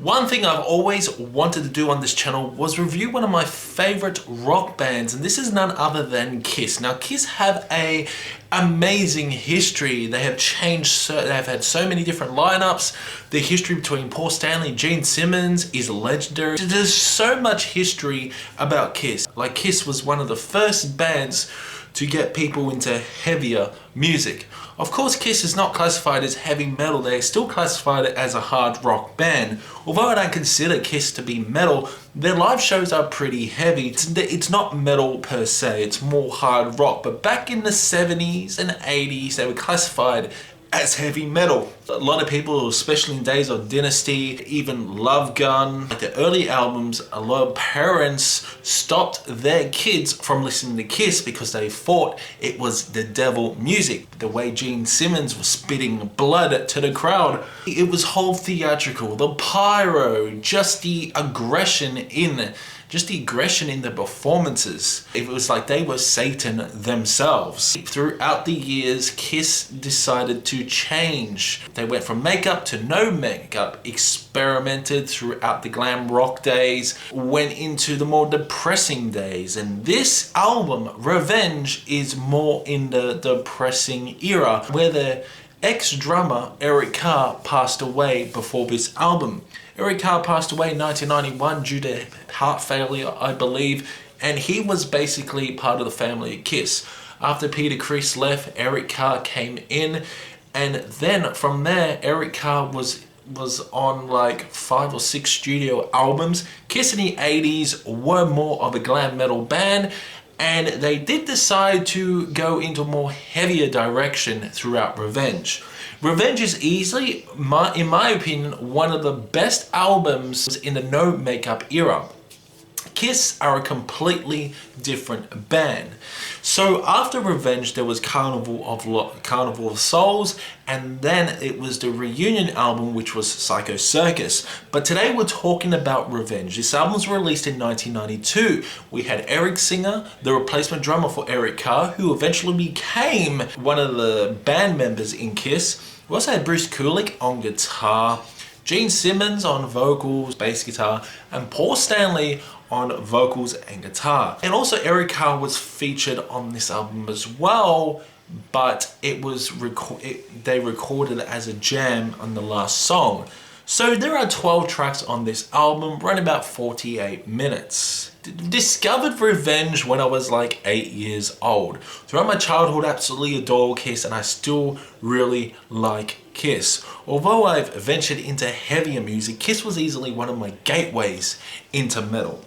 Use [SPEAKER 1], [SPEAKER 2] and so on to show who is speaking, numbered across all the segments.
[SPEAKER 1] One thing I've always wanted to do on this channel was review one of my favorite rock bands, and this is none other than Kiss. Now, Kiss have a amazing history. They have had so many different lineups. The history between Paul Stanley and Gene Simmons is legendary. There's so much history about Kiss. Like, Kiss was one of the first bands to get people into heavier music. Of course, Kiss is not classified as heavy metal. They still classified it as a hard rock band. Although I don't consider Kiss to be metal, their live shows are pretty heavy. It's not metal per se, it's more hard rock. But back in the 70s and 80s, they were classified as heavy metal. A lot of people, especially in days of Dynasty, even Love Gun, like the early albums, a lot of parents stopped their kids from listening to Kiss because they thought it was the devil music. The way Gene Simmons was spitting blood to the crowd, it was whole theatrical, the pyro, just the aggression in the performances. It was like they were Satan themselves. Throughout the years, Kiss decided to change. They went from makeup to no makeup, experimented throughout the glam rock days, went into the more depressing days. And this album, Revenge, is more in the depressing era, where the ex-drummer Eric Carr passed away before this album. Eric Carr passed away in 1991 due to heart failure, I believe, and he was basically part of the family of Kiss. After Peter Criss left, Eric Carr came in, and then from there, Eric Carr was on like 5 or 6 studio albums. Kiss in the 80s were more of a glam metal band, and they did decide to go into a more heavier direction throughout Revenge. Revenge is easily, in my opinion, one of the best albums in the no makeup era. Kiss are a completely different band. So after Revenge, there was Carnival of Souls, and then it was the reunion album, which was Psycho Circus. But today we're talking about Revenge. This album was released in 1992. We had Eric Singer, the replacement drummer for Eric Carr, who eventually became one of the band members in Kiss. We also had Bruce Kulick on guitar, Gene Simmons on vocals, bass guitar, and Paul Stanley on vocals and guitar. And also Eric Carr was featured on this album as well, but it was they recorded it as a jam on the last song. So there are 12 tracks on this album, run about 48 minutes. Discovered Revenge when I was like 8 years old. Throughout my childhood, I absolutely adore Kiss, and I still really like Kiss. Although I've ventured into heavier music, Kiss was easily one of my gateways into metal.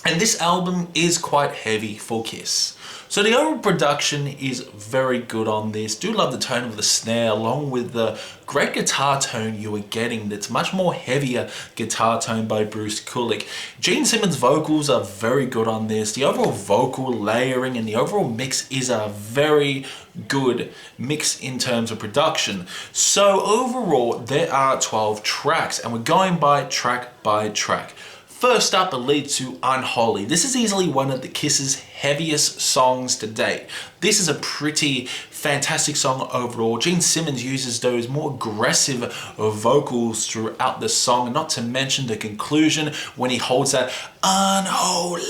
[SPEAKER 1] And this album is quite heavy for Kiss. So the overall production is very good on this. Do love the tone of the snare, along with the great guitar tone you are getting. That's much more heavier guitar tone by Bruce Kulick. Gene Simmons' vocals are very good on this. The overall vocal layering and the overall mix is a very good mix in terms of production. So overall, there are 12 tracks, and we're going by track. First up, it leads to Unholy. This is easily one of the Kiss's heaviest songs to date. This is a pretty fantastic song overall. Gene Simmons uses those more aggressive vocals throughout the song, not to mention the conclusion when he holds that unholy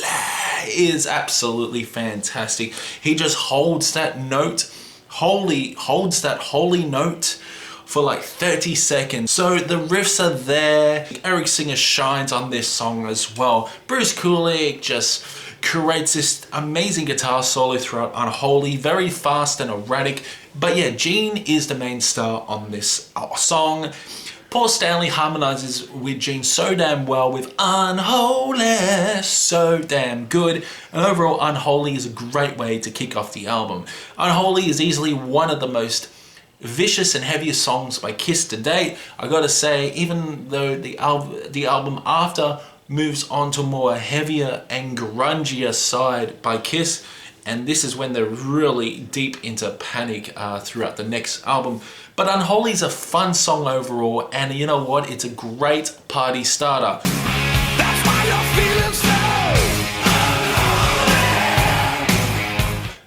[SPEAKER 1] is absolutely fantastic. He just holds that note, holds that holy note for like 30 seconds. So the riffs are there. Eric Singer shines on this song as well. Bruce Kulick just creates this amazing guitar solo throughout Unholy, very fast and erratic. But yeah, Gene is the main star on this song. Paul Stanley harmonizes with Gene so damn well with Unholy, so damn good. And overall, Unholy is a great way to kick off the album. Unholy is easily one of the most vicious and heaviest songs by Kiss to date. I gotta say, even though the album after moves on to more heavier and grungier side by Kiss, and this is when they're really deep into Panic throughout the next album. But Unholy is a fun song overall, and you know what? It's a great party starter. That's why you're feeling so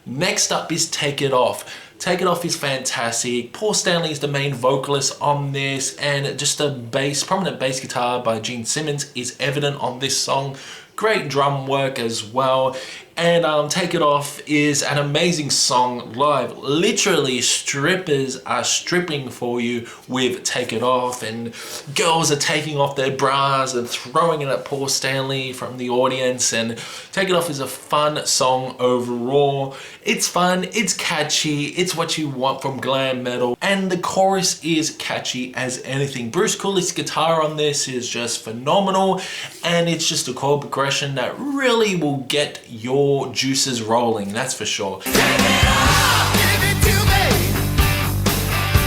[SPEAKER 1] unholy. Next up is Take It Off. Take It Off is fantastic. Paul Stanley is the main vocalist on this, and just a prominent bass guitar by Gene Simmons is evident on this song. Great drum work as well. And Take It Off is an amazing song live. Literally, strippers are stripping for you with Take It Off, and girls are taking off their bras and throwing it at Paul Stanley from the audience. And Take It Off is a fun song overall. It's fun, it's catchy, it's what you want from glam metal, and the chorus is catchy as anything. Bruce Kulick's guitar on this is just phenomenal, and it's just a chord progression that really will get your juices rolling, that's for sure. Take it off, give it to me.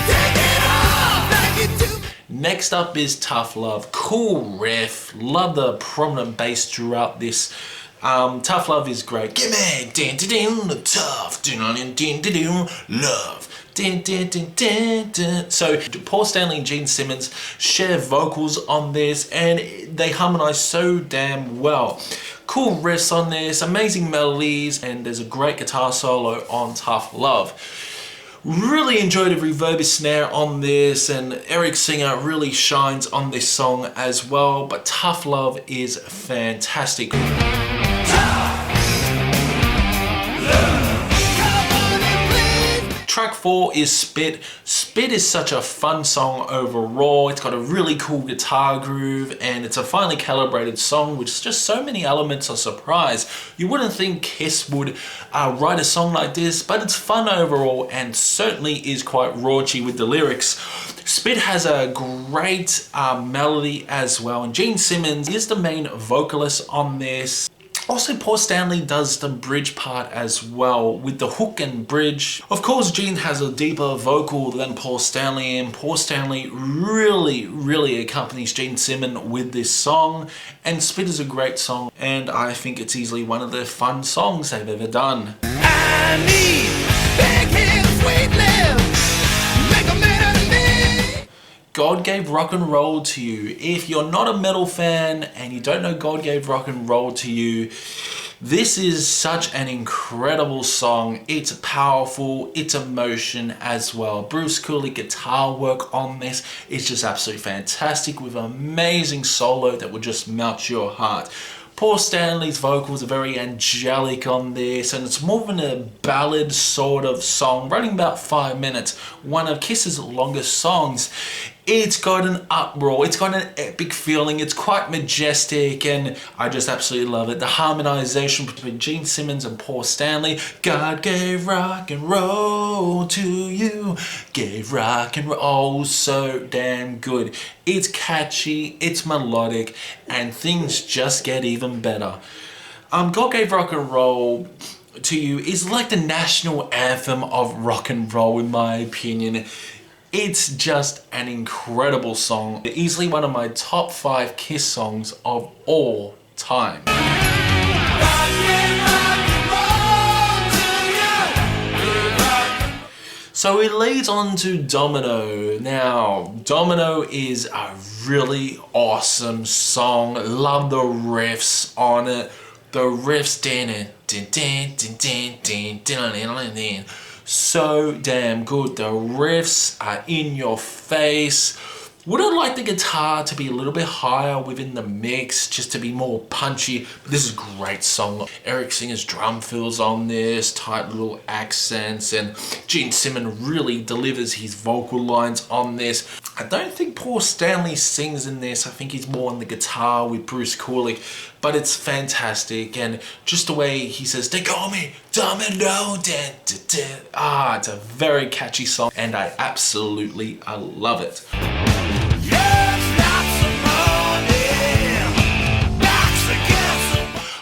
[SPEAKER 1] Take it off, take it to me. Next up is Tough Love. Cool riff, love the prominent bass throughout this. Tough Love is great. Give me din din din tough din din din love. Din, din, din, din, din. So Paul Stanley and Gene Simmons share vocals on this, and they harmonize so damn well. Cool riffs on this, amazing melodies, and there's a great guitar solo on Tough Love. Really enjoyed the reverby snare on this, and Eric Singer really shines on this song as well, but Tough Love is fantastic. Track 4 is Spit. Spit is such a fun song overall. It's got a really cool guitar groove, and it's a finely calibrated song with just so many elements of surprise. You wouldn't think Kiss would write a song like this, but it's fun overall and certainly is quite raunchy with the lyrics. Spit has a great melody as well, and Gene Simmons is the main vocalist on this. Also, Paul Stanley does the bridge part as well with the hook and bridge. Of course, Gene has a deeper vocal than Paul Stanley, and Paul Stanley really accompanies Gene Simmons with this song. And Spit is a great song, and I think it's easily one of the fun songs they've ever done. I need big hip, sweet lips, make a man out of me. God Gave Rock and Roll to You. If you're not a metal fan and you don't know God Gave Rock and Roll to You, this is such an incredible song. It's powerful, it's emotion as well. Bruce Kulick guitar work on this is just absolutely fantastic, with an amazing solo that will just melt your heart. Paul Stanley's vocals are very angelic on this, and it's more of a ballad sort of song, running about 5 minutes, one of Kiss's longest songs. It's got an uproar, it's got an epic feeling, it's quite majestic, and I just absolutely love it. The harmonization between Gene Simmons and Paul Stanley. God gave rock and roll to you, gave rock and roll, oh so damn good. It's catchy, it's melodic, and things just get even better. God Gave Rock and Roll to You is like the national anthem of rock and roll in my opinion. It's just an incredible song. Easily one of my top 5 Kiss songs of all time. So it leads on to Domino. Now, Domino is a really awesome song. Love the riffs on it. The riffs, so damn good. The riffs are in your face. Would have liked the guitar to be a little bit higher within the mix, just to be more punchy. But this is a great song. Eric Singer's drum fills on this, tight little accents, and Gene Simmons really delivers his vocal lines on this. I don't think Paul Stanley sings in this. I think he's more on the guitar with Bruce Kulick, but it's fantastic. And just the way he says, "They call me Domino," it's a very catchy song, and I love it.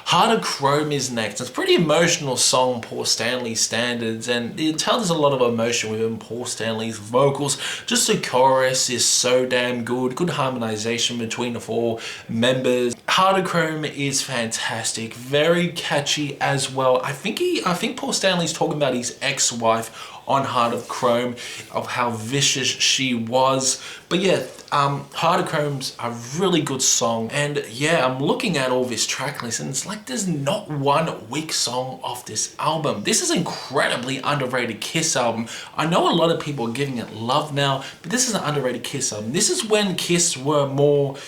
[SPEAKER 1] Heart of Chrome is next. It's a pretty emotional song, Paul Stanley standards, and it tells a lot of emotion within Paul Stanley's vocals. Just the chorus is so damn good. Good harmonization between the 4 members. Heart of Chrome is fantastic, very catchy as well. I think Paul Stanley's talking about his ex-wife on Heart of Chrome, of how vicious she was. But yeah, Heart of Chrome's a really good song. And yeah, I'm looking at all this track list and it's like there's not one weak song off this album. This is an incredibly underrated Kiss album. I know a lot of people are giving it love now, but this is an underrated Kiss album. This is when Kiss weren't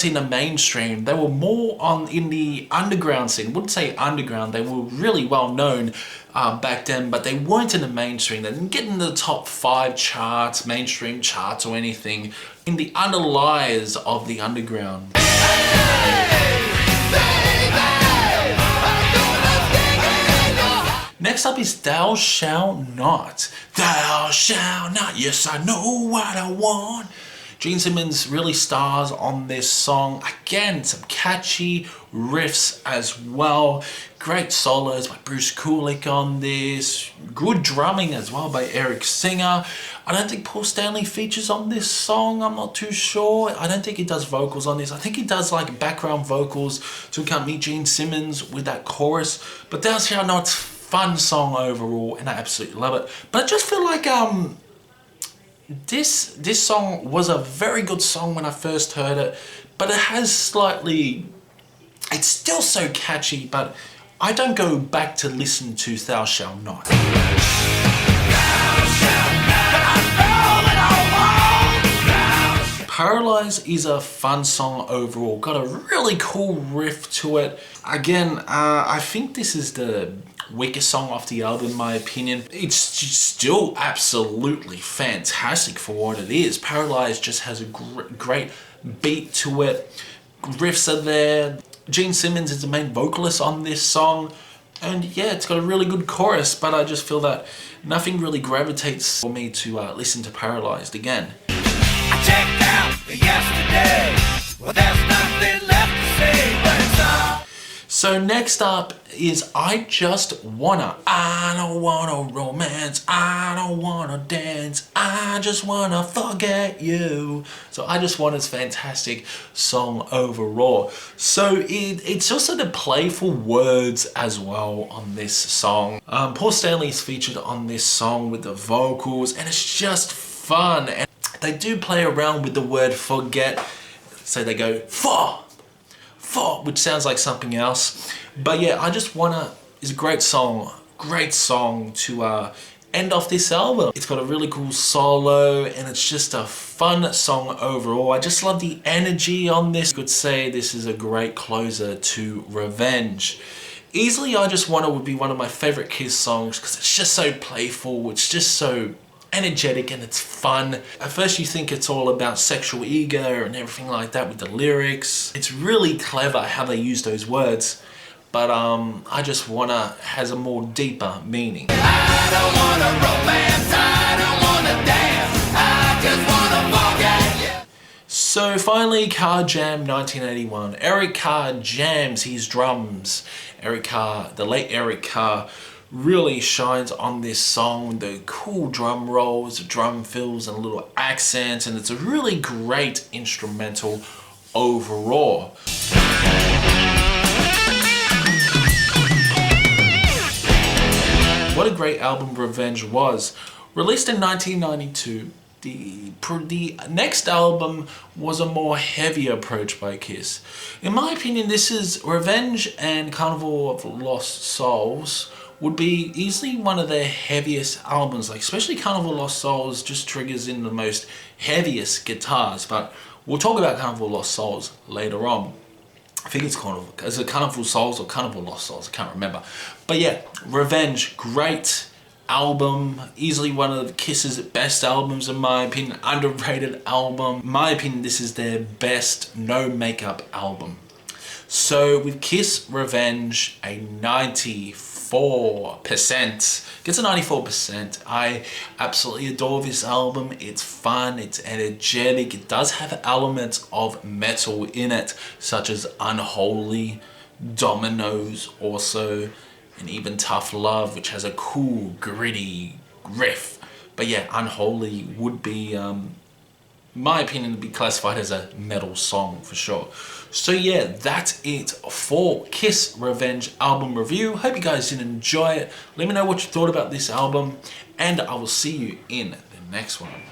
[SPEAKER 1] in the mainstream. They were more in the underground scene. I wouldn't say underground, they were really well known back then, but they weren't in the mainstream. They didn't get in the top 5 charts, mainstream charts or anything, in the underlies of the underground. Next up is Thou Shalt Not. Thou shalt not, yes I know what I want. Gene Simmons really stars on this song. Again, some catchy riffs as well. Great solos by Bruce Kulick on this. Good drumming as well by Eric Singer. I don't think Paul Stanley features on this song. I'm not too sure. I don't think he does vocals on this. I think he does like background vocals to accompany Gene Simmons with that chorus. But Thou Shalt Not's fun song overall, and I absolutely love it. But I just feel like this song was a very good song when I first heard it, but it has slightly, it's still so catchy, but I don't go back to listen to Thou Shalt Not. Paralyzed is a fun song overall, got a really cool riff to it. Again, I think this is the weakest song off the album in my opinion. It's still absolutely fantastic for what it is. Paralyzed just has a great beat to it. Riffs are there. Gene Simmons is the main vocalist on this song. And yeah, it's got a really good chorus, but I just feel that nothing really gravitates for me to listen to Paralyzed again.
[SPEAKER 2] I checked out yesterday. Well, there's nothing left to say, but it's all.
[SPEAKER 1] So next up is I don't wanna romance, I don't wanna dance, I just wanna forget you. So I Just Wanna's fantastic song overall. So it's also the playful words as well on this song. Paul Stanley is featured on this song with the vocals, and it's just fun. And they do play around with the word forget. So they go for, which sounds like something else. But yeah, I Just Wanna is a great song to end off this album. It's got a really cool solo and it's just a fun song overall. I just love the energy on this. I could say this is a great closer to Revenge. Easily I Just Wanna would be one of my favorite Kiss songs because it's just so playful, it's just so energetic and it's fun. At first you think it's all about sexual ego and everything like that with the lyrics. It's really clever how they use those words, but I Just Wanna has a more deeper meaning.
[SPEAKER 2] I don't wanna romance, I don't wanna dance, I just wanna forget you.
[SPEAKER 1] So finally, Carr Jam 1981. Eric Carr jams his drums. Eric Carr, the late Eric Carr, really shines on this song with the cool drum rolls, drum fills and little accents, and it's a really great instrumental overall. What a great album Revenge was. Released in 1992, the next album was a more heavy approach by Kiss. In my opinion, this is Revenge and Carnival of Lost Souls would be easily one of their heaviest albums, like especially Carnival of Lost Souls just triggers in the most heaviest guitars, but we'll talk about Carnival of Lost Souls later on. I think it's Carnival, is it Carnival Souls or Carnival of Lost Souls? I can't remember. But yeah, Revenge, great album, easily one of Kiss's best albums in my opinion, underrated album. In my opinion, this is their best no makeup album. So with Kiss Revenge, a 94%. Gets a 94%. I absolutely adore this album. It's fun, it's energetic, it does have elements of metal in it, such as Unholy, Dominoes also, and even Tough Love, which has a cool, gritty riff. But yeah, Unholy would be my opinion, to be classified as a metal song for sure. So yeah, that's it for Kiss Revenge album review. Hope you guys did enjoy it. Let me know what you thought about this album, and I will see you in the next one.